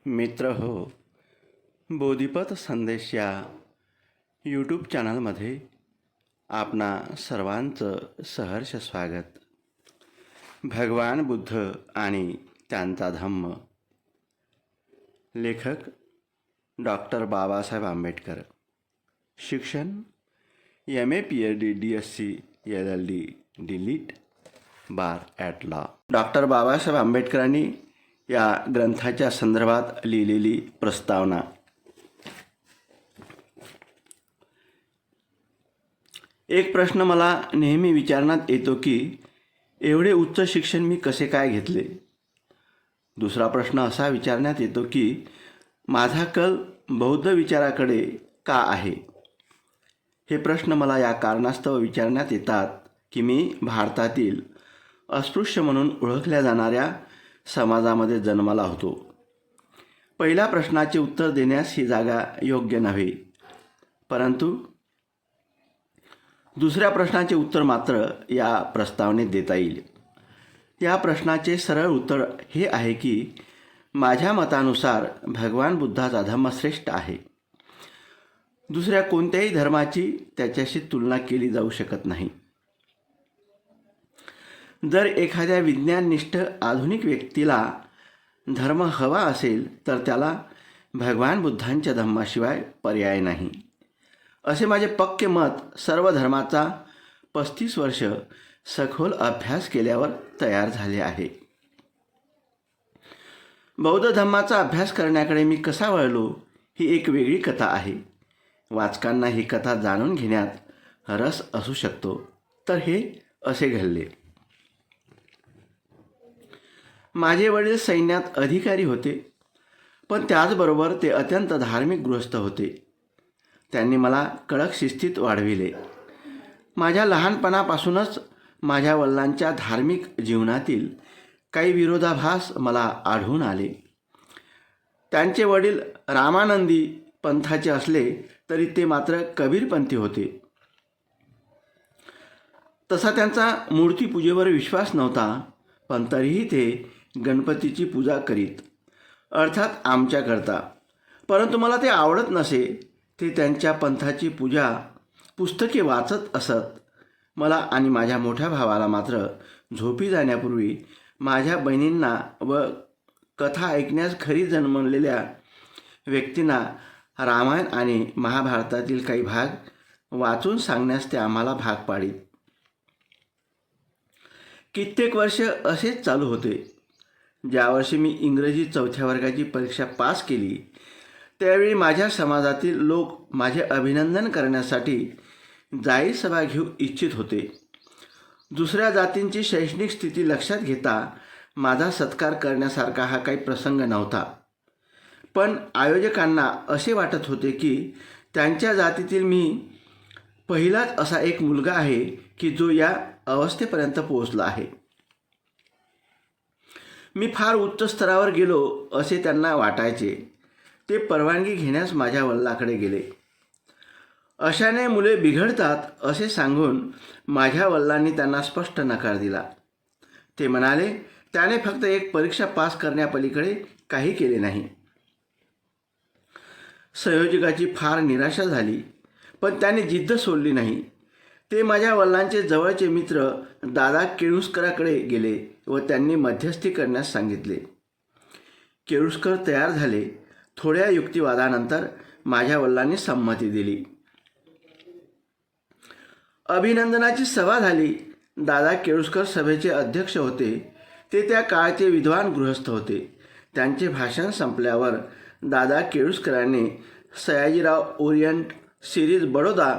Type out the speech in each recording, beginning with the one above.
मित्र हो, बोधिपथ संदेश या यूट्यूब चॅनलमध्ये आपणा सर्वांचं सहर्ष स्वागत. भगवान बुद्ध आणि त्यांचा धम्म. लेखक डॉक्टर बाबासाहेब आंबेडकर. शिक्षण MA PhD DSc LLD delete bar at law. Doctor Babasaheb आंबेडकरांनी या ग्रंथाच्या संदर्भात लिहिलेली प्रस्तावना. एक प्रश्न मला नेहमी विचारण्यात येतो की एवढे उच्च शिक्षण मी कसे काय घेतले. दुसरा प्रश्न असा विचारण्यात येतो की माझा कल बौद्ध विचाराकडे का आहे. हे प्रश्न मला या कारणास्तव विचारण्यात येतात की मी भारतातील अस्पृश्य म्हणून ओळखल्या जाणाऱ्या समाजामध्ये जन्माला होतो. पहिल्या प्रश्नाचे उत्तर देण्यास ही जागा योग्य नव्हे, परंतु दुसऱ्या प्रश्नाचे उत्तर मात्र या प्रस्तावनेत देता येईल. या प्रश्नाचे सरळ उत्तर हे आहे की माझ्या मतानुसार भगवान बुद्धाचा धम्म श्रेष्ठ आहे. दुसऱ्या कोणत्याही धर्माची त्याच्याशी तुलना केली जाऊ शकत नाही. जर एखाद्या विज्ञाननिष्ठ आधुनिक व्यक्तीला धर्म हवा असेल तर त्याला भगवान बुद्धांच्या धम्माशिवाय पर्याय नाही, असे माझे पक्के मत सर्व धर्माचा 35 वर्ष सखोल अभ्यास केल्यावर तयार झाले आहे. बौद्ध धम्माचा अभ्यास करण्याकडे मी कसा वळलो ही एक वेगळी कथा आहे. वाचकांना ही कथा जाणून घेण्यात रस असू शकतो. तर हे असे घडले. माझे वडील सैन्यात अधिकारी होते, पण त्याचबरोबर ते अत्यंत धार्मिक गृहस्थ होते. त्यांनी मला कडक शिस्तीत वाढविले. माझ्या लहानपणापासूनच माझ्या वडिलांच्या धार्मिक जीवनातील काही विरोधाभास मला आढळून आले. त्यांचे वडील रामानंदी पंथाचे असले तरी ते मात्र कबीरपंथी होते. तसा त्यांचा मूर्तीपूजेवर विश्वास नव्हता, पण तरीही ते गणपतीची पूजा करीत, अर्थात आमच्याकरता. परंतु मला ते आवडत नसे. ते त्यांच्या पंथाची पूजा पुस्तके वाचत असत. मला आणि माझ्या मोठ्या भावाला मात्र झोपी जाण्यापूर्वी माझ्या बहिणींना व कथा ऐकण्यास घरी जन्मलेल्या व्यक्तींना रामायण आणि महाभारतातील काही भाग वाचून सांगण्यास ते आम्हाला भाग पाडीत. कित्येक वर्ष असेच चालू होते. ज्या वर्षी मी इंग्रजी 4थ्या वर्गाची परीक्षा पास केली त्यावेळी माझ्या समाजातील लोक माझे अभिनंदन करण्यासाठी जाहीर सभा घेऊ इच्छित होते. दुसऱ्या जातींची शैक्षणिक स्थिती लक्षात घेता माझा सत्कार करण्यासारखा हा काही प्रसंग नव्हता. पण आयोजकांना असे वाटत होते की त्यांच्या जातीतील मी पहिलाच असा एक मुलगा आहे की जो या अवस्थेपर्यंत पोहोचला आहे. मी फार उच्च स्तरावर गेलो असे त्यांना वाटायचे. ते परवानगी घेण्यास माझ्या वडिलांकडे गेले. अशाने मुले बिघडतात असे सांगून माझ्या वडिलांनी त्यांना स्पष्ट नकार दिला. ते म्हणाले त्याने फक्त एक परीक्षा पास करण्यापलीकडे काही केले नाही. संयोजकाची फार निराशा झाली, पण त्याने जिद्द सोडली नाही. ते माझ्या वडिलांचे जवळचे मित्र दादा केळुस्कराकडे गेले व त्यांनी मध्यस्थी करण्यास सांगितले. केळुस्कर तयार झाले. थोड्या युक्तिवादानंतर माझ्या वडिलांनी संमती दिली. अभिनंदनाची सभा झाली. दादा केळुस्कर सभेचे अध्यक्ष होते. ते त्या काळचे विद्वान गृहस्थ होते. त्यांचे भाषण संपल्यावर दादा केळुस्करांनी सयाजीराव ओरिएंट सिरीज बडोदा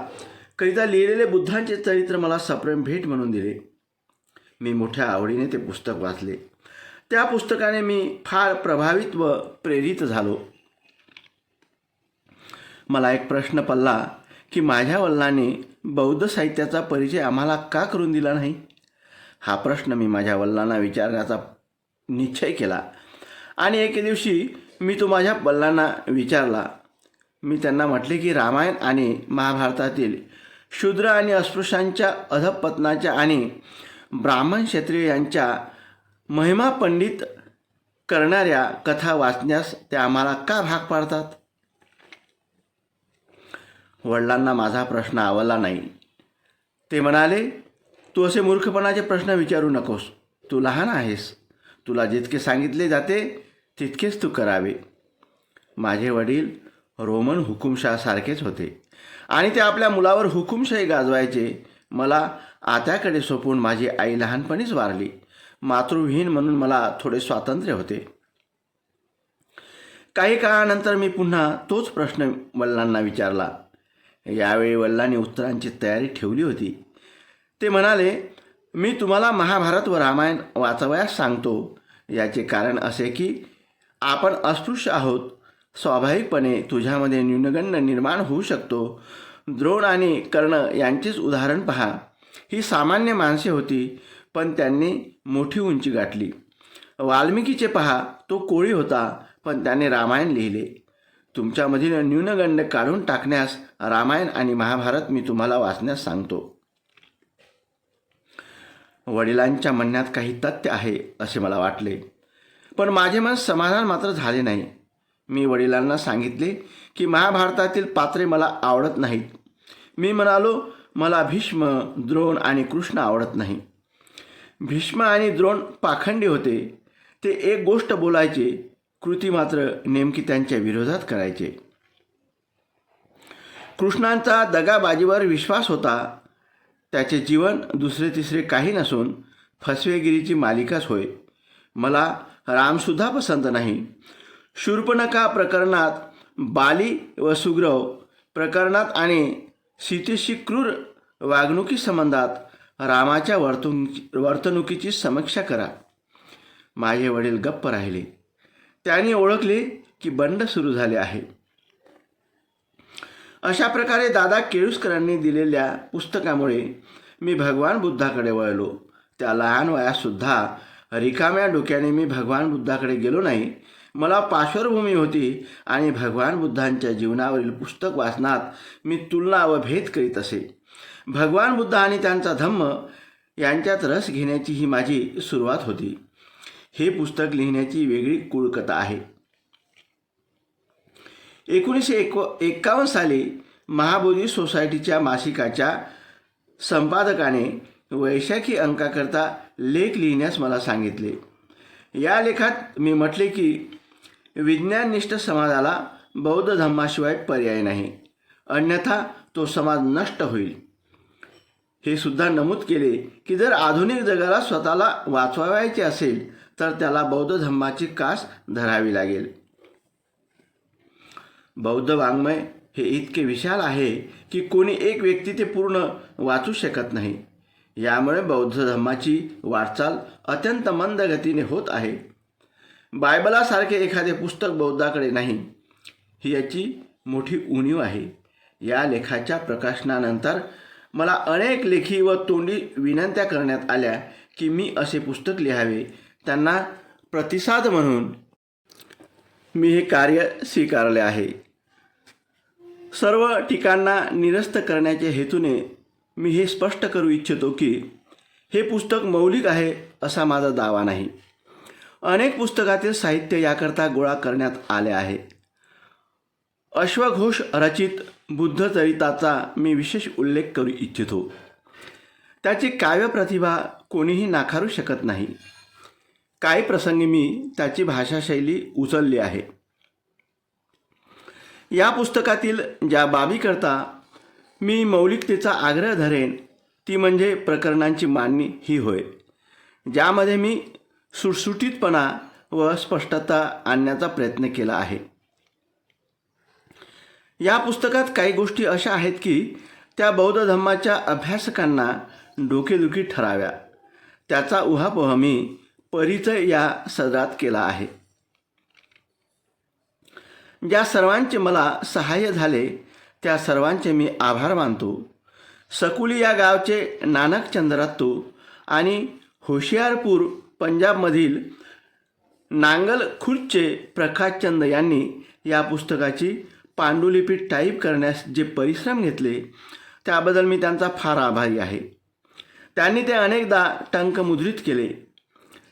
करिता लिहिलेले बुद्धांचे चरित्र मला सप्रेम भेट म्हणून दिले. मी मोठ्या आवडीने ते पुस्तक वाचले. त्या पुस्तकाने मी फार प्रभावित व प्रेरित झालो. मला एक प्रश्न पडला की माझ्या वडिलांनी बौद्ध साहित्याचा परिचय आम्हाला का करून दिला नाही. हा प्रश्न मी माझ्या वडिलांना विचारण्याचा निश्चय केला आणि एके दिवशी मी तो माझ्या वडिलांना विचारला. मी त्यांना म्हटले की रामायण आणि महाभारतातील शूद्र आणि अस्पृश्यांच्या अधःपतनाच्या आणि ब्राह्मण क्षत्रिय यांच्या महिमा पंडित करणाऱ्या कथा वाचण्यास ते आम्हाला का भाग पाडतात? वडिलांना माझा प्रश्न आवडला नाही. ते म्हणाले, तू असे मूर्खपणाचे प्रश्न विचारू नकोस. तू लहान आहेस. तुला जितके सांगितले जाते तितकेच तू करावे. माझे वडील रोमन हुकुमशाहसारखेच होते आणि ते आपल्या मुलावर हुकुमशाही गाजवायचे. मला आत्याकडे सोपून माझी आई लहानपणीच वारली. मातृविहीन म्हणून मला थोडे स्वातंत्र्य होते. काही काळानंतर मी पुन्हा तोच प्रश्न वडिलांना विचारला. यावेळी वडिलांनी उत्तरांची तयारी ठेवली होती. ते म्हणाले, मी तुम्हाला महाभारत व रामायण वाचवयास सांगतो. याचे कारण असे की आपण अस्पृश्य आहोत. स्वाभाविकपणे तुझ्यामध्ये न्यूनगंड निर्माण होऊ शकतो. द्रोण आणि कर्ण यांचेच उदाहरण पहा. ही सामान्य माणसे होती, पण त्यांनी मोठी उंची गाठली. वाल्मिकीचे पहा, तो कोळी होता, पण त्याने रामायण लिहिले. तुमच्यामधील न्यूनगंड काढून टाकण्यास रामायण आणि महाभारत मी तुम्हाला वाचण्यास सांगतो. वडिलांच्या म्हणण्यात काही तथ्य आहे असे मला वाटले, पण माझे मन समाधान मात्र झाले नाही. मी वडिलांना सांगितले की महाभारतातील पात्रे मला आवडत नाहीत. मी म्हणालो, मला भीष्म, द्रोण आणि कृष्ण आवडत नाही. भीष्म आणि द्रोण पाखंडी होते. ते एक गोष्ट बोलायचे, कृती मात्र नेमकी त्यांच्या विरोधात करायचे. कृष्णांचा दगाबाजीवर विश्वास होता. त्याचे जीवन दुसरे तिसरे काही नसून फसवेगिरीची मालिकाच होय. मला रामसुद्धा पसंत नाही. शूर्पणखा प्रकरणात, बाली व सुग्रव प्रकरणात आणि सीतेशी क्रूर वागणुकीसंबंधात रामाच्या वर्तणुकीची समीक्षा करा. माझे वडील गप्प राहिले. त्यांनी ओळखले की बंड सुरू झाले आहे. अशा प्रकारे दादा केळुसकरांनी दिलेल्या पुस्तकामुळे मी भगवान बुद्धाकडे वळलो. त्या लहान वयातसुद्धा रिकाम्या डोक्याने मी भगवान बुद्धाकडे गेलो नाही. मला पार्श्वभूमी होती आणि भगवान बुद्धांच्या जीवनावरील पुस्तक वाचनात मी तुलना व भेद करीत असे. भगवान बुद्ध आणि त्यांचा धम्म यांच्यात रस घेण्याची ही माझी सुरुवात होती. हे पुस्तक लिहिण्याची वेगळी कुळकथा आहे. 1951 साली महाबोधी सोसायटीच्या मासिकाच्या संपादकाने वैशाखी अंकाकरता लेख लिहिण्यास मला सांगितले. या लेखात मी म्हटले की विज्ञाननिष्ठ समाजाला बौद्ध धम्माशिवाय पर्याय नाही, अन्यथा तो समाज नष्ट होईल. हे सुद्धा नमूद केले की जर आधुनिक जगाला स्वतःला वाचवायचे असेल तर त्याला बौद्ध धम्माची कास धरावी लागेल. बौद्ध वाङ्मय हे इतके विशाल आहे की कोणी एक व्यक्ती ते पूर्ण वाचू शकत नाही. यामुळे बौद्ध धम्माची वाटचाल अत्यंत मंद गतीने होत आहे. बायबलासारखे एखादे पुस्तक बौद्धाकडे नाही, ही याची मोठी उणीव आहे. या लेखाच्या प्रकाशनानंतर मला अनेक लेखी व तोंडी विनंत्या करण्यात आल्या की मी असे पुस्तक लिहावे. त्यांना प्रतिसाद म्हणून मी हे कार्य स्वीकारले आहे. सर्व टीकांना निरस्त करण्याच्या हेतूने मी हे स्पष्ट करू इच्छितो की हे पुस्तक मौलिक आहे असा माझा दावा नाही. अनेक पुस्तकातील साहित्य याकरता गोळा करण्यात आले आहे. अश्वघोष रचित बुद्धचरिताचा मी विशेष उल्लेख करू इच्छितो. त्याची काव्यप्रतिभा कोणीही नाकारू शकत नाही. काही प्रसंगी मी त्याची भाषाशैली उचलली आहे. या पुस्तकातील ज्या बाबीकरता मी मौलिकतेचा आग्रह धरेन ती म्हणजे प्रकरणांची मांडणी ही होय, ज्यामध्ये मी सुटसुटीतपणा व स्पष्टता आणण्याचा प्रयत्न केला आहे. या पुस्तकात काही गोष्टी अशा आहेत की त्या बौद्ध धम्माच्या अभ्यासकांना डोकेदुखी ठराव्या. त्याचा उहापोह मी परिचय या सदरात केला आहे. ज्या सर्वांचे मला सहाय्य झाले त्या सर्वांचे मी आभार मानतो. सकुली या गावचे नानक चंद्रात्तू आणि होशियारपूर पंजाबमधील नांगल खुर्दचे प्रकाशचंद यांनी या पुस्तकाची पांडुलिपी टाईप करण्यास जे परिश्रम घेतले त्याबद्दल मी त्यांचा फार आभारी आहे. त्यांनी ते अनेकदा टंकमुद्रित केले.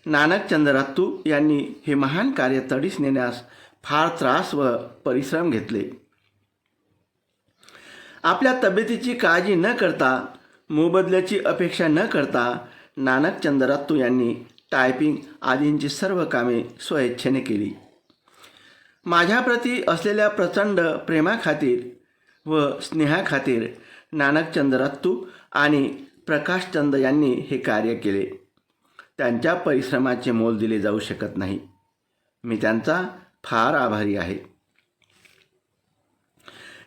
नानक चंद्रात्तू यांनी हे महान कार्य तडीस नेण्यास फार त्रास व परिश्रम घेतले. आपल्या तब्येतीची काळजी न करता, मोबदल्याची अपेक्षा न करता नानक चंद्रात्तू यांनी टायपिंग आदींची सर्व कामे स्वइच्छेने केली. माझ्याप्रती असलेल्या प्रचंड प्रेमाखातीर व स्नेहाखातीर नानक चंद्रात्तू आणि प्रकाशचंद यांनी हे कार्य केले. त्यांच्या परिश्रमाचे मोल दिले जाऊ शकत नाही. मी त्यांचा फार आभारी आहे.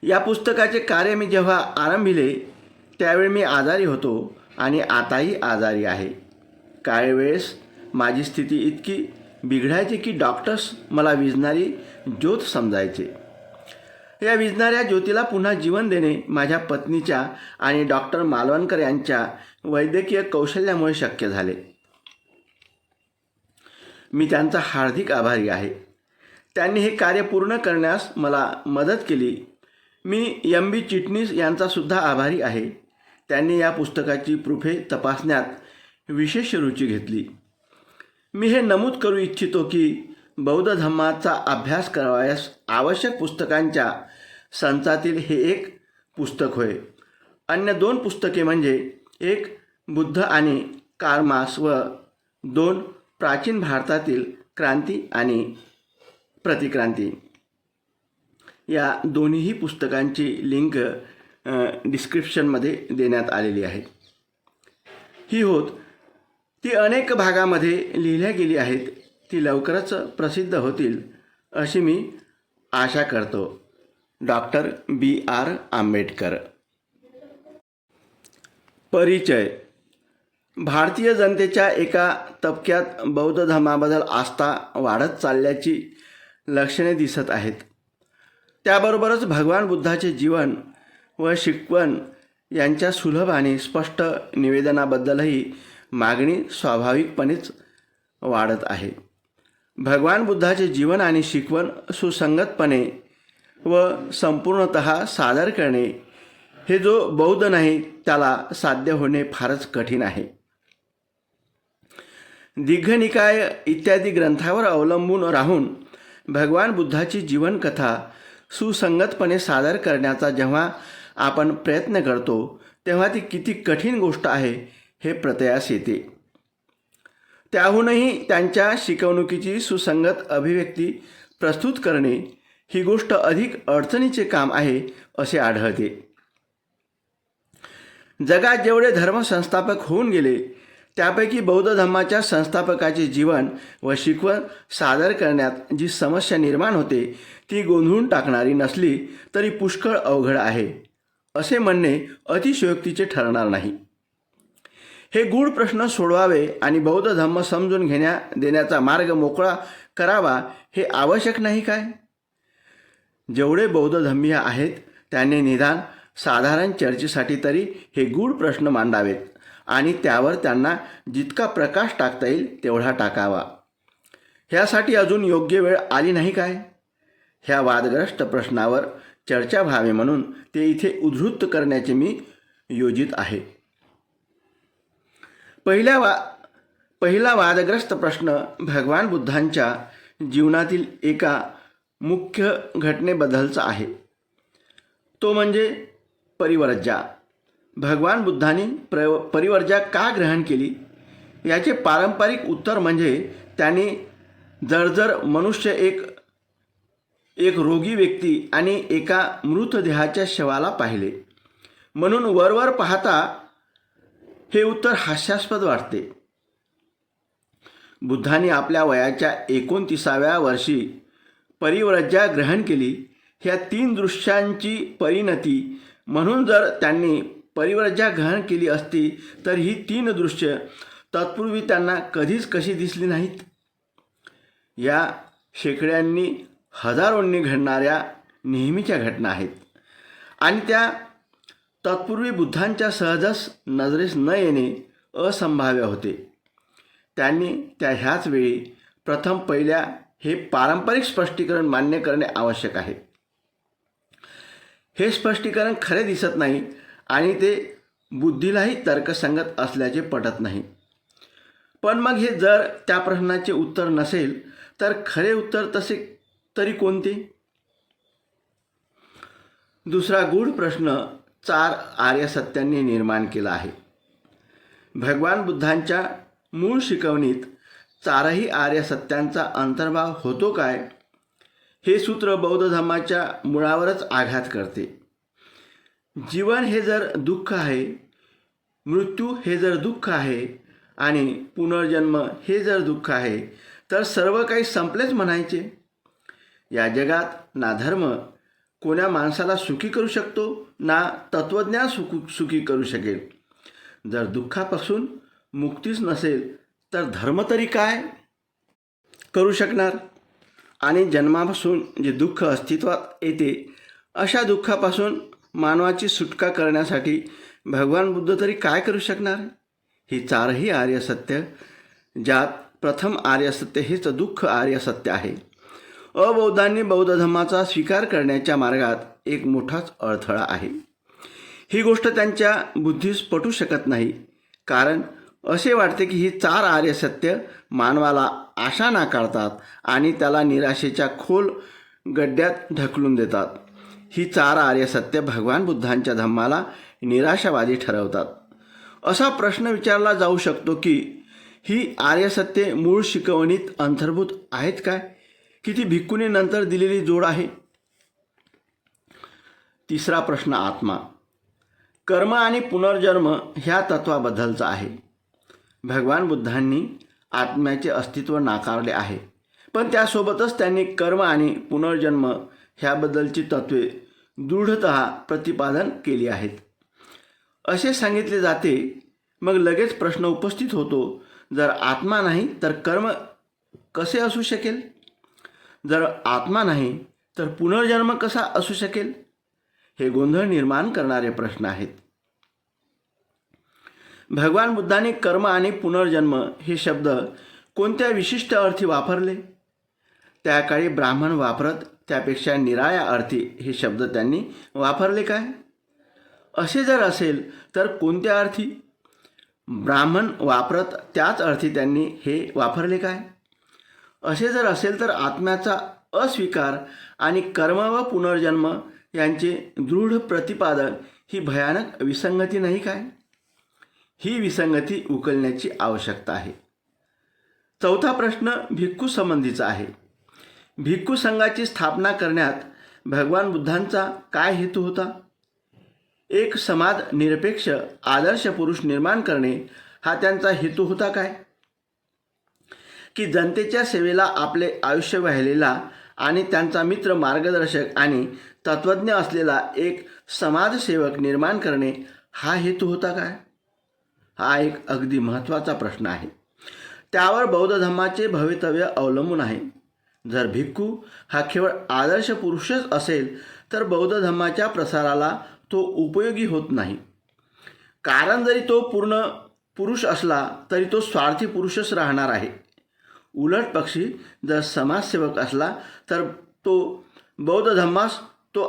या पुस्तकाचे कार्य मी जेव्हा आरंभिले त्यावेळी मी आजारी होतो आणि आताही आजारी आहे. काही वेळेस माझी स्थिती इतकी बिघडायची की डॉक्टर्स मला विझणारी ज्योत समजायचे. या विझणाऱ्या ज्योतीला पुन्हा जीवन देणे माझ्या पत्नीच्या आणि डॉक्टर मालवणकर यांच्या वैद्यकीय कौशल्यामुळे शक्य झाले. मी त्यांचा हार्दिक आभारी आहे. त्यांनी हे कार्य पूर्ण करण्यास मला मदत केली. मी MB चिटणीस यांचा सुद्धा आभारी आहे. त्यांनी या पुस्तकाची प्रूफे तपासण्यात विशेष रुची घेतली. मी हे नमूद करू इच्छितो की बौद्ध धम्माचा अभ्यास करावयास आवश्यक पुस्तकांच्या संचातील हे एक पुस्तक होय. अन्य 2 पुस्तके म्हणजे एक बुद्ध आणि कार्मास व 2 प्राचीन भारतातील क्रांती आणि प्रतिक्रांती. या दोन्हीही पुस्तकांची लिंक डिस्क्रिप्शनमध्ये देण्यात आलेली आहे. ही होत ती अनेक भागामध्ये लिहिल्या गेली आहेत. ती लवकरच प्रसिद्ध होतील अशी मी आशा करतो. Doctor BR Ambedkar. परिचय. भारतीय जनतेच्या एका तबक्यात बौद्ध धर्माबद्दल आस्था वाढत चालल्याची लक्षणे दिसत आहेत. त्याबरोबरच भगवान बुद्धाचे जीवन व शिकवण यांच्या सुलभ आणि स्पष्ट निवेदनाबद्दलही मागणी स्वाभाविकपणेच वाढत आहे. भगवान बुद्धाचे जीवन आणि शिकवण सुसंगतपणे व संपूर्णतः सादर करणे हे जो बौद्ध नाही त्याला साध्य होणे फारच कठीण आहे. दीघनिकाय इत्यादी ग्रंथावर अवलंबून राहून भगवान बुद्धाची जीवनकथा सुसंगतपणे सादर करण्याचा जेव्हा आपण प्रयत्न करतो तेव्हा ती किती कठीण गोष्ट आहे हे प्रत्ययास येते. त्याहूनही त्यांच्या शिकवणुकीची सुसंगत अभिव्यक्ती प्रस्तुत करणे ही गोष्ट अधिक अडचणीचे काम आहे असे आढळते. जगात जेवढे धर्मसंस्थापक होऊन गेले त्यापैकी बौद्ध धर्माच्या संस्थापकाचे जीवन व शिकवण सादर करण्यात जी समस्या निर्माण होते ती गोंधळून टाकणारी नसली तरी पुष्कळ अवघड आहे असे म्हणणे अतिशयोक्तीचे ठरणार नाही. हे गूढ प्रश्न सोडवावे आणि बौद्ध धर्म समजून देण्याचा मार्ग मोकळा करावा हे आवश्यक नाही काय? जेवढे बौद्ध धर्मीय आहेत त्यांनी निदान साधारण चर्चेसाठी तरी हे गूढ प्रश्न मांडावेत आणि त्यावर त्यांना जितका प्रकाश टाकता येईल तेवढा टाकावा. ह्यासाठी अजून योग्य वेळ आली नाही काय? ह्या वादग्रस्त प्रश्नावर चर्चा व्हावी म्हणून ते इथे उद्धृत करण्याचे मी योजित आहे. पहिला वादग्रस्त प्रश्न भगवान बुद्धांच्या जीवनातील एका मुख्य घटनेबद्दलचा आहे. तो म्हणजे परिवर्जा. भगवान बुद्धांनी परिवर्जा का ग्रहण केली याचे पारंपरिक उत्तर म्हणजे त्यांनी जर मनुष्य एक रोगी व्यक्ती आणि एका मृतदेहाच्या शवाला पाहिले म्हणून वरवर पाहता हे उत्तर हास्यास्पद वाटते. बुद्धांनी आपल्या वयाच्या 29व्या वर्षी परिव्रज्या ग्रहण केली. ह्या 3 दृश्यांची परिणती म्हणून जर त्यांनी परिव्रज्या ग्रहण केली असती तर ही 3 दृश्य तत्पूर्वी त्यांना कधीच कशी दिसली नाहीत. या शेकड्यांनी हजारोंनी घडणाऱ्या नेहमीच्या घटना आहेत आणि त्या तत्पूर्वी बुद्धांच्या सहजच नजरेस न येणे असंभाव्य होते. त्यांनी ह्याच वेळी प्रथम पहिल्या हे पारंपरिक स्पष्टीकरण मान्य करणे आवश्यक आहे. हे स्पष्टीकरण खरे दिसत नाही आणि ते बुद्धीलाही तर्कसंगत असल्याचे पटत नाही. पण मग हे जर त्या प्रश्नाचे उत्तर नसेल तर खरे उत्तर तसे तरी कोणते? दुसरा गूढ प्रश्न 4 आर्य सत्यांनी निर्माण केला आहे. भगवान बुद्धांच्या मूळ शिकवणीत 4ही आर्य सत्यांचा अंतर्भाव होतो काय, हे सूत्र बौद्ध धर्माच्या मुळावरच आघात करते. जीवन हे जर दुःख आहे, मृत्यू हे जर दुःख आहे आणि पुनर्जन्म हे जर दुःख आहे, तर सर्व काही संपलेच म्हणायचे. या जगात ना धर्म कोण्या माणसाला सुखी करू शकतो, ना तत्त्वज्ञान सुखी करू शकेल. जर दुःखापासून मुक्तीच नसेल तर धर्म तरी काय करू शकणार? आणि जन्मापासून जे दुःख अस्तित्वात येते, अशा दुःखापासून मानवाची सुटका करण्यासाठी भगवान बुद्ध तरी काय करू शकणार? ही 4ही आर्य सत्य, ज्यात प्रथम आर्य सत्य हेच दुःख आर्य सत्य आहे, अबौद्धांनी बौद्ध धर्माचा स्वीकार करण्याच्या मार्गात एक मोठाच अडथळा आहे. ही गोष्ट त्यांच्या बुद्धीस पटू शकत नाही, कारण असे वाटते की ही 4 आर्य सत्य मानवाला आशा नाकारतात आणि त्याला निराशेच्या खोल गड्ड्यात ढकलून देतात. ही 4 आर्य सत्य भगवान बुद्धांच्या धम्माला निराशावादी ठरवतात. असा प्रश्न विचारला जाऊ शकतो की ही आर्य सत्ये मूळ शिकवणीत अंतर्भूत आहेत काय, की ती भिक्खूने नंतर दिलेली जोड आहे? तिसरा प्रश्न आत्मा, कर्म आणि पुनर्जन्म ह्या तत्वाबद्दलचा आहे. भगवान बुद्धांनी आत्म्याचे अस्तित्व नाकारले आहे, पण त्यासोबतच त्यांनी कर्म आणि पुनर्जन्म ह्याबद्दलची तत्त्वे दृढतः प्रतिपादन केली आहेत. असे सांगितले जाते. मग लगेच प्रश्न उपस्थित होतो, जर आत्मा नाही तर कर्म कसे असू शकेल? जर आत्मा नाही तर पुनर्जन्म कसा असू शकेल? हे गोंधळ निर्माण करणारे प्रश्न आहेत. भगवान बुद्धांनी कर्म आणि पुनर्जन्म हे शब्द कोणत्या विशिष्ट अर्थी वापरले? त्या काळी ब्राह्मण वापरत त्यापेक्षा निराळ्या अर्थी हे शब्द त्यांनी वापरले काय? असे जर असेल तर कोणत्या अर्थी? ब्राह्मण वापरत त्याच अर्थी त्यांनी हे वापरले काय? असे जर असेल तर आत्म्याचा अस्वीकार आणि कर्म व पुनर्जन्म यांचे दृढ प्रतिपादन ही भयानक विसंगती नाही काय? ही विसंगती उकलण्याची आवश्यकता आहे. चौथा प्रश्न भिक्खू संबंधीचा आहे. भिक्खू संघाची स्थापना करण्यात भगवान बुद्धांचा काय हेतू होता? एक समाज निरपेक्ष आदर्श पुरुष निर्माण करणे हा त्यांचा हेतू होता काय? की जनतेच्या सेवेला आपले आयुष्य वाहिलेला आणि त्यांचा मित्र, मार्गदर्शक आणि तत्त्वज्ञ असलेला एक समाजसेवक निर्माण करणे हा हेतू होता काय? हा एक अगदी महत्त्वाचा प्रश्न आहे. त्यावर बौद्ध धर्माचे भवितव्य अवलंबून आहे. जर भिक्खू हा केवळ आदर्श पुरुषच असेल तर बौद्ध धर्माच्या प्रसाराला तो उपयोगी होत नाही. कारण जरी तो पूर्ण पुरुष असला तरी तो स्वार्थी पुरुषच राहणार आहे. उलट पक्षी जर समाजसेवक असला तर तो बौद्ध धर्मास तो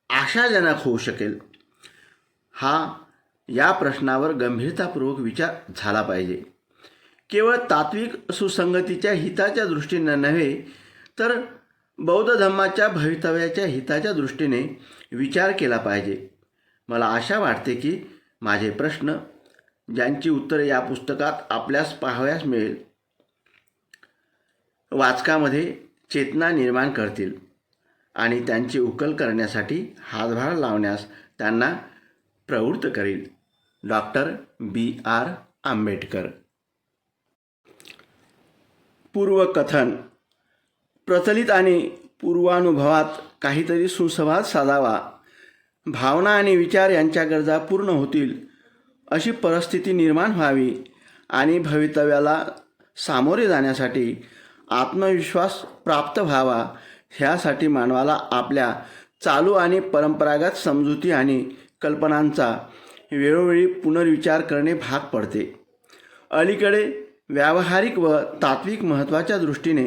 आशाजनक होऊ शकेल. या प्रश्नावर गंभीरतापूर्वक विचार झाला पाहिजे. केवळ तात्विक सुसंगतीच्या हिताच्या दृष्टीने नव्हे तर बौद्ध धर्माच्या भवितव्याच्या हिताच्या दृष्टीने विचार केला पाहिजे. मला आशा वाटते की माझे प्रश्न, ज्यांची उत्तरे या पुस्तकात आपल्यास पाहावयास मिळेल, वाचकामध्ये चेतना निर्माण करतील आणि त्यांची उकल करण्यासाठी हातभार लावण्यास त्यांना प्रवृत्त करील. Doctor B.R. आंबेडकर. पूर्वकथन. प्रचलित आणि पूर्वानुभवात काहीतरी सुसंवाद साधावा, भावना आणि विचार यांच्या गरजा पूर्ण होतील अशी परिस्थिती निर्माण व्हावी आणि भवितव्याला सामोरे जाण्यासाठी आत्मविश्वास प्राप्त व्हावा, ह्यासाठी मानवाला आपल्या चालू आणि परंपरागत समजुती आणि कल्पनांचा वेळोवेळी पुनर्विचार करणे भाग पडते. अलीकडे व्यावहारिक व तात्विक महत्त्वाच्या दृष्टीने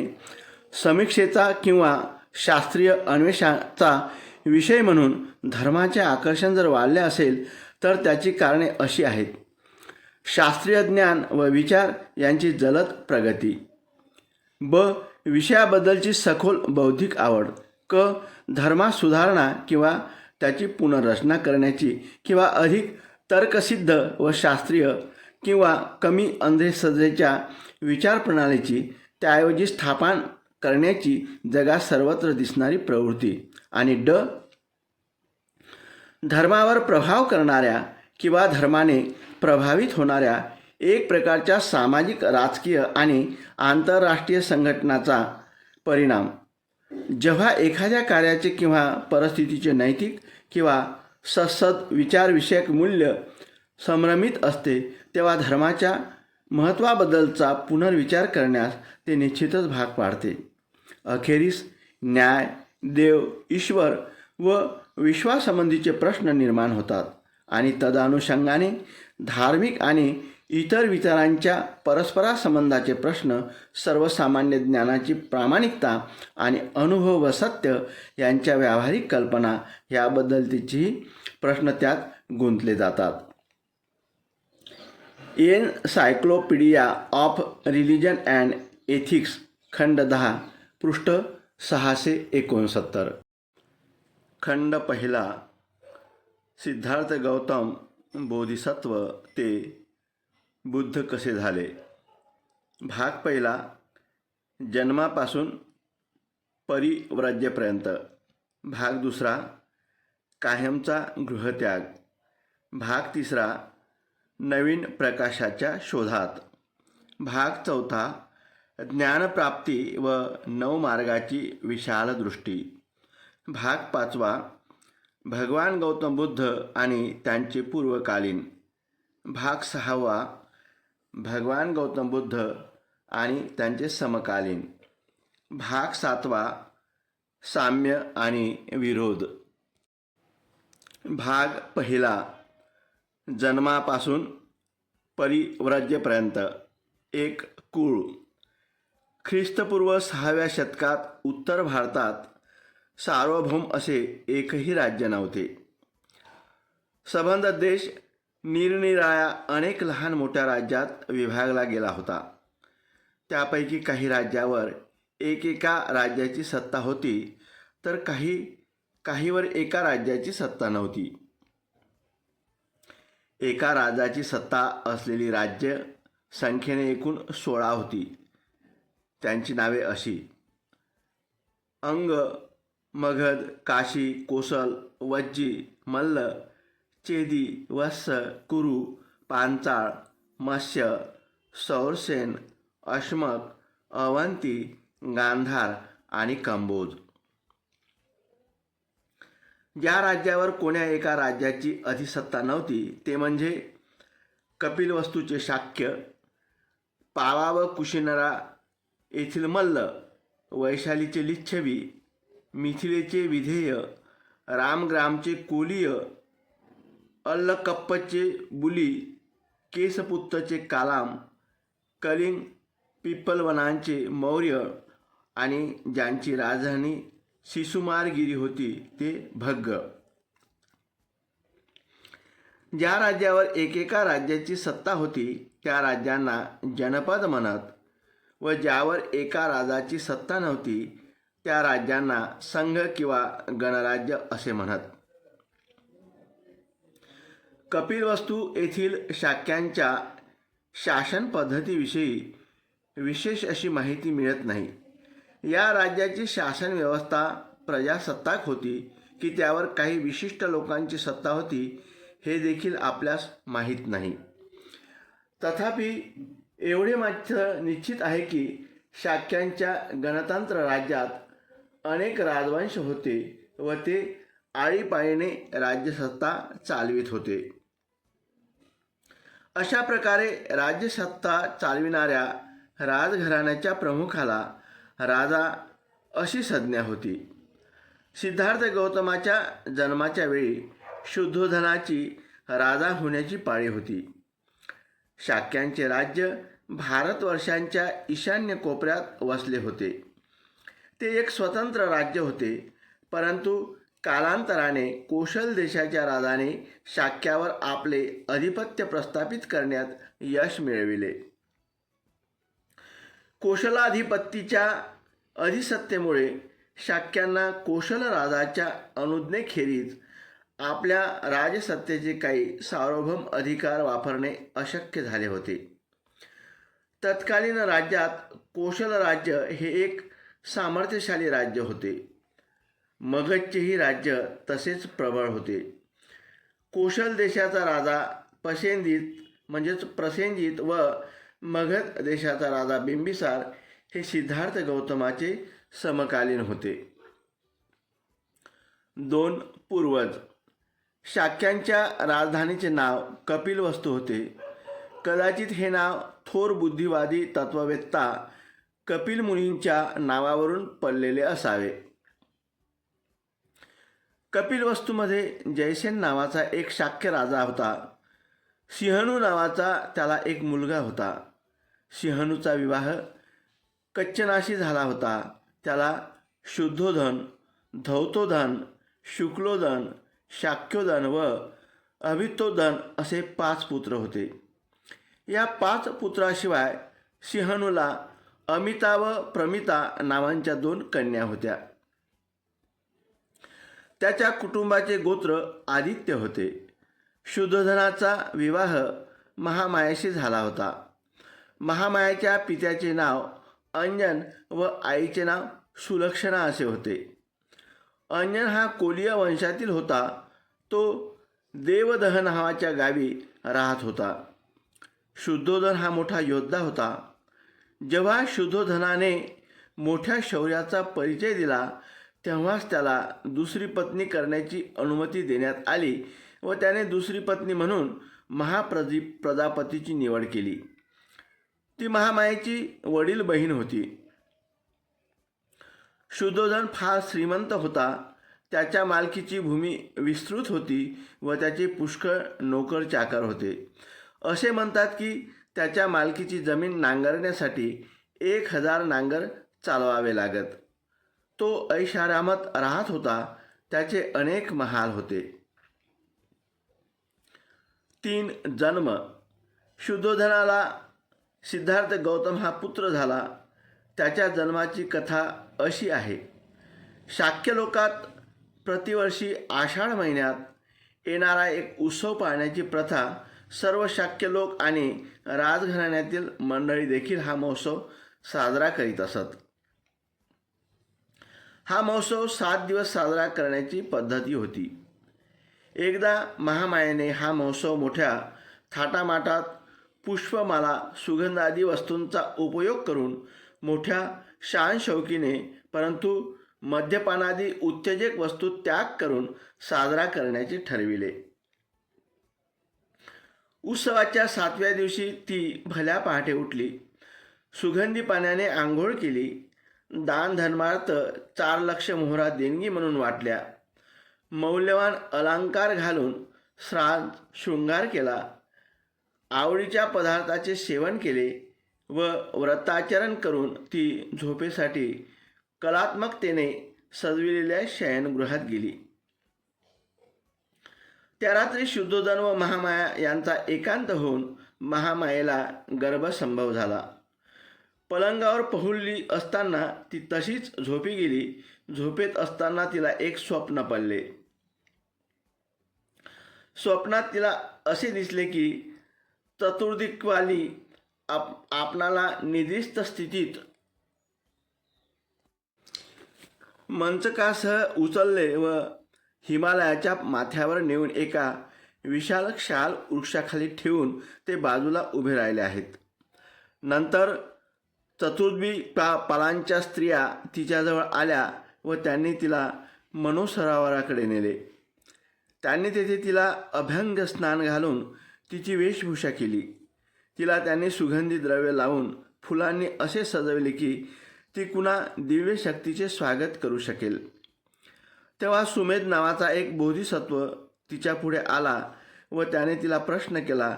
समीक्षेचा किंवा शास्त्रीय अन्वेषणाचा विषय म्हणून धर्माचे आकर्षण जर वाढले असेल तर त्याची कारणे अशी आहेत. शास्त्रीय ज्ञान व विचार यांची जलद प्रगती. ब. विषयाबद्दलची सखोल बौद्धिक आवड. क. धर्मात सुधारणा किंवा त्याची पुनर्रचना करण्याची किंवा अधिक तर्कसिद्ध व शास्त्रीय किंवा कमी अंधश्रद्धेच्या विचारप्रणालीची त्याऐवजी स्थापन करण्याची जगात सर्वत्र दिसणारी प्रवृत्ती. आणि ड. धर्मावर प्रभाव करणाऱ्या किंवा धर्माने प्रभावित होणाऱ्या एक प्रकारच्या सामाजिक, राजकीय आणि आंतरराष्ट्रीय संघटनाचा परिणाम. जेव्हा एखाद्या कार्याचे किंवा परिस्थितीचे नैतिक किंवा सत्सद विचारविषयक मूल्य संभ्रमित असते तेव्हा धर्माच्या महत्त्वाबद्दलचा पुनर्विचार करण्यास ते निश्चितच भाग पाडते. अखेरीस न्याय, देव, ईश्वर व विश्वासंबंधीचे प्रश्न निर्माण होतात आणि तदनुषंगाने धार्मिक आणि इतर विचारांच्या परस्परासंबंधाचे प्रश्न, सर्वसामान्य ज्ञानाची प्रामाणिकता आणि अनुभव व सत्य यांच्या व्यावहारिक कल्पना याबद्दलचेही प्रश्न त्यात गुंतले जातात. एनसायक्लोपीडिया ऑफ रिलिजन अँड एथिक्स, खंड 10, पृष्ठ 669. खंड पहिला. सिद्धार्थ गौतम बोधिसत्व ते बुद्ध कसे झाले. भाग पहिला. जन्मापासून परिव्राज्यपर्यंत. भाग दुसरा. कायमचा गृहत्याग. भाग तिसरा. नवीन प्रकाशाच्या शोधात. भाग चौथा. ज्ञानप्राप्ती व नवमार्गाची विशाल दृष्टी. भाग पाचवा. भगवान गौतम बुद्ध आणि त्यांचे पूर्वकालीन. भाग सहावा. भगवान गौतम बुद्ध आणि त्यांचे समकालीन. भाग सातवा. साम्य आणि विरोध. भाग पहिला. जन्मापासून परिव्राज्यपर्यंत. एक कुळ. ख्रिस्तपूर्व 6व्या शतकात उत्तर भारतात सार्वभौम असे एकही राज्य नव्हते. संबंध देश निरनिराळ्या अनेक लहान मोठ्या राज्यात विभागला गेला होता. त्यापैकी काही राज्यावर एकेका राज्याची सत्ता होती तर काहीवर एका राज्याची सत्ता नव्हती. एका राजाची सत्ता असलेली राज्य संख्येने एकूण 16 होती. त्यांची नावे अशी: अंग, मगध, काशी, कोसल, वज्जी, मल्ल, चेदी, वत्स, कुरु, पांचाळ, मत्स्य, सौरसेन, अश्मक, अवंती, गांधार आणि कंबोज. ज्या राज्यावर कोण्या एका राज्याची अधिसत्ता नव्हती ते म्हणजे कपिलवस्तूचे शाक्य, पावा व कुशिनरा येथील मल्ल, वैशालीचे लिच्छवी, मिथिलेचे विधेय, रामग्रामचे कोलीय, अल्लकप्पचे बुली, केसपुत्तचे कालाम, कलिंग पिप्पलवनांचे मौर्य आणि ज्यांची राजधानी शिसुमारगिरी होती ते भग्ग. ज्या राज्यावर एकेका राज्याची सत्ता होती त्या राज्यांना जनपद म्हणत व ज्यावर एका राजाची सत्ता नव्हती त्या राज्यांना संघ किंवा गणराज्य असे म्हणत. कपिलवस्तू येथील शाक्यांच्या शासन पद्धतीविषयी विशेष अशी माहिती मिळत नाही. या राज्याची शासन व्यवस्था प्रजासत्ताक होती की त्यावर काही विशिष्ट लोकांची सत्ता होती हे देखील आपल्यास माहीत नाही. तथापि एवढे मात्र निश्चित आहे की शाक्यांच्या गणतंत्र राज्यात अनेक राजवंश होते व ते आळीपाळीने राज्यसत्ता चालवित होते. अशा प्रकारे राज्यसत्ता चालविणाऱ्या राजघराण्याच्या प्रमुखाला राजा अशी संज्ञा होती. सिद्धार्थ गौतमाच्या जन्माच्या वेळी शुद्धोधनाची राजा होण्याची पाळी होती. शाक्यांचे राज्य भारतवर्षांच्या ईशान्य कोपऱ्यात वसले होते. ते एक स्वतंत्र राज्य होते, परंतु कालांतराने कोशल देशाच्या राजाने शाक्यावर आपले अधिपत्य प्रस्थापित करण्यात यश मिळविले. कोशलाधिपतीच्या अधिसत्तेमुळे शाक्यांना कोशल राजाच्या अनुज्ञेखेरीज आपल्या राजसत्तेचे काही सार्वभौम अधिकार वापरणे अशक्य झाले होते. तत्कालीन राज्यात कोशल राज्य हे एक सामर्थ्यशाली राज्य होते. मगधचेही राज्य तसेच प्रबळ होते. कोशल देशाचा राजा प्रसेनजित व मगध देशाचा राजा बिंबिसार हे सिद्धार्थ गौतमाचे समकालीन होते. 2 पूर्वज. शाक्यांच्या राजधानीचे नाव कपिलवस्तू होते. कदाचित हे नाव थोर बुद्धिवादी तत्ववेत्ता कपिल मुनींच्या नावावरून पडलेले असावे. कपिलवस्तूमध्ये जयसेन नावाचा एक शाक्य राजा होता. सिंहनू नावाचा त्याला एक मुलगा होता. सिंहनूचा विवाह कच्चनाशी झाला होता. त्याला शुद्धोधन, धौतोधन, शुक्लोदन, शाक्योदन व अभितोदन असे 5 पुत्र होते. या 5 पुत्राशिवाय सिंहनूला अमिता व प्रमिता नावांच्या 2 कन्या होत्या. त्याच्या कुटुंबाचे गोत्र आदित्य होते. शुद्धोधनाचा विवाह महामायाशी झाला होता. महामायाच्या पित्याचे नाव अंजन व आईचे नाव सुलक्षणा असे होते. अंजन हा कोलीय वंशातील होता. तो देवदह नावाच्या गावी राहत होता. शुद्धोधन हा मोठा योद्धा होता. जेव्हा शुद्धोधनाने मोठ्या शौर्याचा परिचय दिला तेव्हाच त्याला दुसरी पत्नी करण्याची अनुमती देण्यात आली व त्याने दुसरी पत्नी म्हणून प्रजापतीची निवड केली. ती महामायेची वडील बहीण होती. शुद्धोधन फार श्रीमंत होता. त्याच्या मालकीची भूमी विस्तृत होती व त्याचे पुष्कळ नोकर चाकर होते. असे म्हणतात की त्याच्या मालकीची जमीन नांगरण्यासाठी 1000 नांगर चालवावे लागत. तो ऐशारामात राहत होता. त्याचे अनेक महाल होते. 3 जन्म. शुद्धोधनाला सिद्धार्थ गौतम हा पुत्र झाला. त्याच्या जन्माची कथा अशी आहे. शाक्य लोकात प्रतिवर्षी आषाढ महिन्यात येणारा एक उत्सव पाळण्याची प्रथा सर्व शाक्य लोक आणि राजघराण्यातील मंडळी देखील हा महोत्सव साजरा करीत असत. हा महोत्सव 7 दिवस साजरा करण्याची पद्धती होती. एकदा महामायेने हा महोत्सव मोठ्या थाटामाटात पुष्पमाला सुगंधादी वस्तूंचा उपयोग करून मोठ्या शानशौकीने परंतु मद्यपानादी उत्तेजक वस्तू त्याग करून साजरा करण्याचे ठरविले. उत्सवाच्या 7व्या दिवशी ती भल्या पहाटे उठली. सुगंधी पाण्याने आंघोळ केली. दानधर्मार्थ 4 लक्ष मोहरा देणगी म्हणून वाटल्या. मौल्यवान अलंकार घालून शृंगार केला. आवडीच्या पदार्थाचे सेवन केले व व्रताचरण करून ती झोपेसाठी कलात्मकतेने सजविलेल्या शयनगृहात गेली. त्या रात्री शुद्धोधन व महामाया यांचा एकांत होऊन महामायेला गर्भसंभव झाला. पलंगावर पहुडली असताना ती तशीच झोपी गेली. झोपेत असताना तिला एक स्वप्न पडले. स्वप्नात तिला असे दिसले की चतुर्दिक्वाली आपणाला निद्रिस्त स्थितीत मंचकासह उचलले व हिमालयाच्या माथ्यावर नेऊन एका विशाल शाल वृक्षाखाली ठेवून ते बाजूला उभे राहिले आहेत. नंतर चतुर्भी पालांच्या स्त्रिया तिच्याजवळ आल्या व त्यांनी तिला मनोसरोवराकडे नेले. त्यांनी तेथे तिला अभ्यंग स्नान घालून तिची वेशभूषा केली. तिला त्यांनी सुगंधी द्रव्य लावून फुलांनी असे सजवले की ती कुणा दिव्य शक्तीचे स्वागत करू शकेल. तेव्हा सुमेध नावाचा एक बोधिसत्व तिच्या पुढे आला व त्याने तिला प्रश्न केला,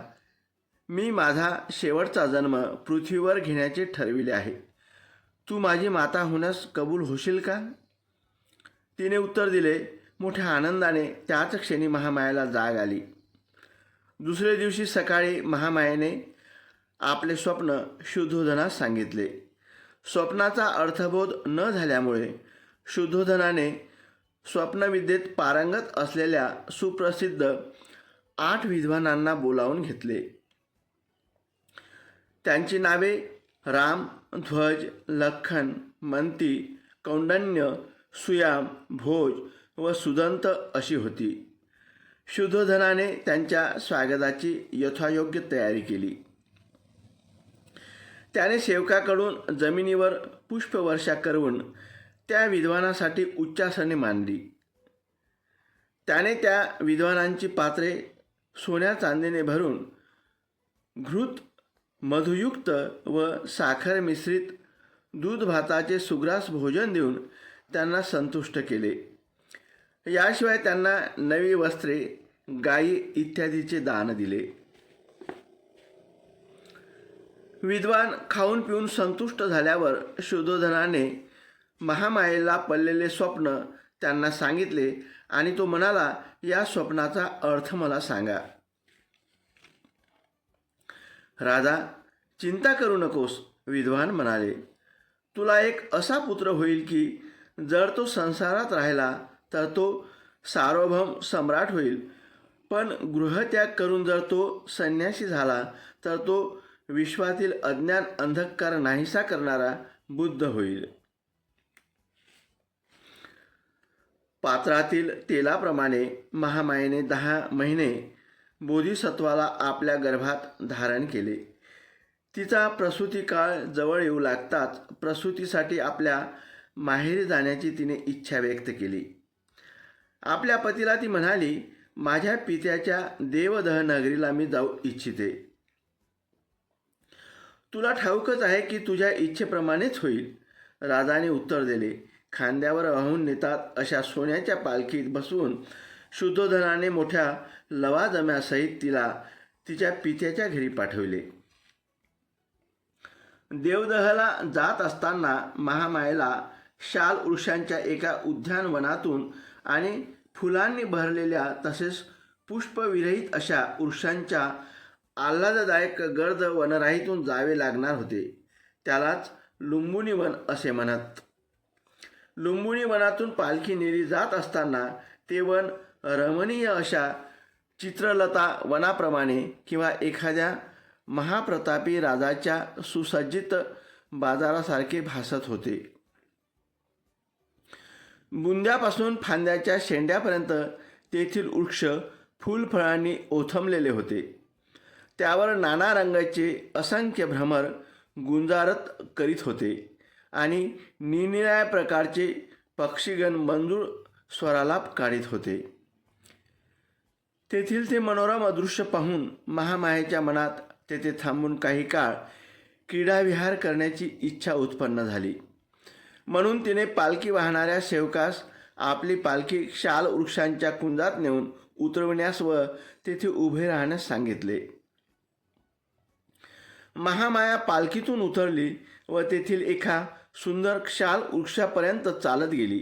मी माझा शेवटचा जन्म पृथ्वीवर घेण्याचे ठरविले आहे. तू माझी माता होण्यास कबूल होशील का? तिने उत्तर दिले, मोठ्या आनंदाने त्याच क्षणी महामायेला जाग आली. दुसऱ्या दिवशी सकाळी महामायेने आपले स्वप्न शुद्धोधनास सांगितले. स्वप्नाचा अर्थबोध न झाल्यामुळे शुद्धोधनाने स्वप्नविद्येत पारंगत असलेल्या सुप्रसिद्ध 8 विद्वानांना बोलावून घेतले. त्यांची नावे राम, ध्वज, लखन, मंती, कौंडन्य, सुयाम, भोज व सुदंत अशी होती. शुद्धोधनाने त्यांच्या स्वागताची यथायोग्य तयारी केली. त्याने सेवकाकडून जमिनीवर पुष्पवर्षा करून त्या विद्वानासाठी उच्चासने मांडली. त्याने त्या विद्वानांची पात्रे सोन्या चांदीने भरून घृत, मधुयुक्त व साखर मिश्रित दूध भाताचे सुग्रास भोजन देऊन त्यांना संतुष्ट केले. याशिवाय त्यांना नवी वस्त्रे, गायी इत्यादीचे दान दिले. विद्वान खाऊन पिऊन संतुष्ट झाल्यावर शुद्धोधनाने महामायेला पडलेले स्वप्न त्यांना सांगितले आणि तो म्हणाला, या स्वप्नाचा अर्थ मला सांगा. राजा, चिंता करू नकोस. विद्वान म्हणाले, तुला एक असा पुत्र होईल की जर तो संसारात राहिला तर तो सार्वभौम सम्राट होईल, पण गृहत्याग करून जर तो संन्यासी झाला तर तो विश्वातील अज्ञान अंधकार नाहीसा करणारा बुद्ध होईल. पात्रातील तेलाप्रमाणे महामायेने 10 महिने बोधिसत्वाला आपल्या गर्भात धारण केले. तिचा प्रसूती काळ जवळ येऊ लागताच प्रसूतीसाठी आपल्या माहेरी जाण्याची तिने इच्छा व्यक्त केली. आपल्या पतीला ती म्हणाली, माझ्या पित्याच्या देवदह नगरीला मी जाऊ इच्छिते. तुला ठाऊकच आहे की तुझ्या इच्छेप्रमाणेच होईल. राजाने उत्तर दिले. खांद्यावर वाहून नेतात अशा सोन्याच्या पालखीत बसवून शुद्धोधनाने मोठ्या लवाजम्यासहित तिला तिच्या पित्याच्या घरी पाठवले. देवदहला जात असताना महामायेला शाल वृक्षांच्या एका उद्यानवनातून आणि फुलांनी भरलेल्या तसेच पुष्पविरहित अशा वृक्षांच्या आल्हाददायक गर्द वनराईतून जावे लागणार होते. त्यालाच लुंबुनी वन असे म्हणत. लुंबुनी वनातून पालखी नेली जात असताना ते वन रमणीय अशा चित्रलता वनाप्रमाणे किंवा एखाद्या महाप्रतापी राजाच्या सुसज्जित बाजारासारखे भासत होते. बुंद्यापासून फांद्याच्या शेंड्यापर्यंत तेथील वृक्ष फुलफळांनी ओथंबलेले होते. त्यावर नाना रंगाचे असंख्य भ्रमर गुंजारत करीत होते आणि निरनिराळ्या प्रकारचे पक्षीगण मंजूळ स्वरालाप काढीत होते. तेथील ते मनोरम दृश्य पाहून महामायेच्या मनात तेथे थांबून काही काळ क्रीडाविहार करण्याची इच्छा उत्पन्न झाली. म्हणून तिने पालखी वाहणाऱ्या सेवकास आपली पालखी शाल वृक्षांच्या कुंजात नेऊन उतरविण्यास व तेथे उभे राहण्यास सांगितले. महामाया पालखीतून उतरली व तेथील एका सुंदर शाल वृक्षापर्यंत चालत गेली.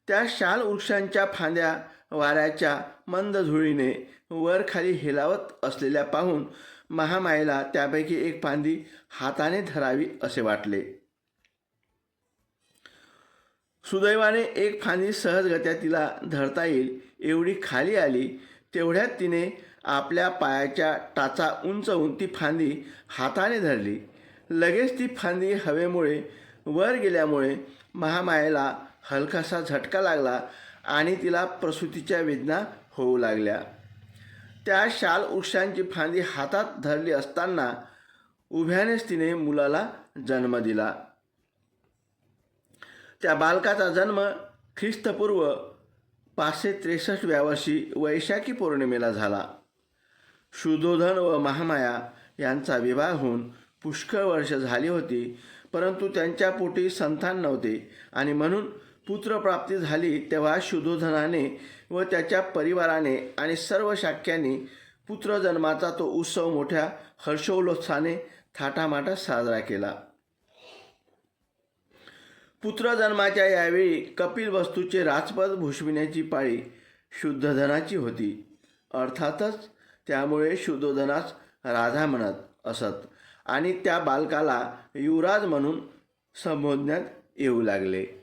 त्या शाल वृक्षांच्या फांद्या वाऱ्याच्या मंद झुळीने वर खाली हेलावत असलेल्या पाहून महामायेला त्यापैकी एक फांदी हाताने धरावी असे वाटले. सुदैवाने एक फांदी सहजगत्या तिला धरता येईल एवढी खाली आली. तेवढ्यात तिने आपल्या पायाच्या टाचा उंचवून ती फांदी हाताने धरली. लगेच ती फांदी हवेमुळे वर गेल्यामुळे महामायेला हलकासा झटका लागला आणि तिला प्रसूतीच्या वेदना होऊ लागल्या. त्या शाल वृक्षांची फांदी हातात धरली असताना उभ्यानेच तिने मुलाला जन्म दिला. त्या बालकाचा जन्म ख्रिस्तपूर्व 563 वर्षी वैशाखी पौर्णिमेला झाला. शुद्धोधन व महामाया यांचा विवाह होऊन पुष्कळ वर्ष झाली होती, परंतु त्यांच्या पोटी संतान नव्हते आणि म्हणून पुत्रप्राप्ती झाली तेव्हा शुद्धोधनाने व त्याच्या परिवाराने आणि सर्व शाक्यांनी पुत्रजन्माचा तो उत्सव मोठ्या हर्षोल्लासाने थाटामाटात साजरा केला. पुत्रजन्माच्या यावेळी कपिल वस्तूचे राजपद भूषविण्याची पाळी शुद्धोधनाची होती. अर्थातच त्यामुळे शुद्धोधनास राजा म्हणत असत आणि त्या बालकाला युवराज म्हणून संबोधण्यात येऊ लागले.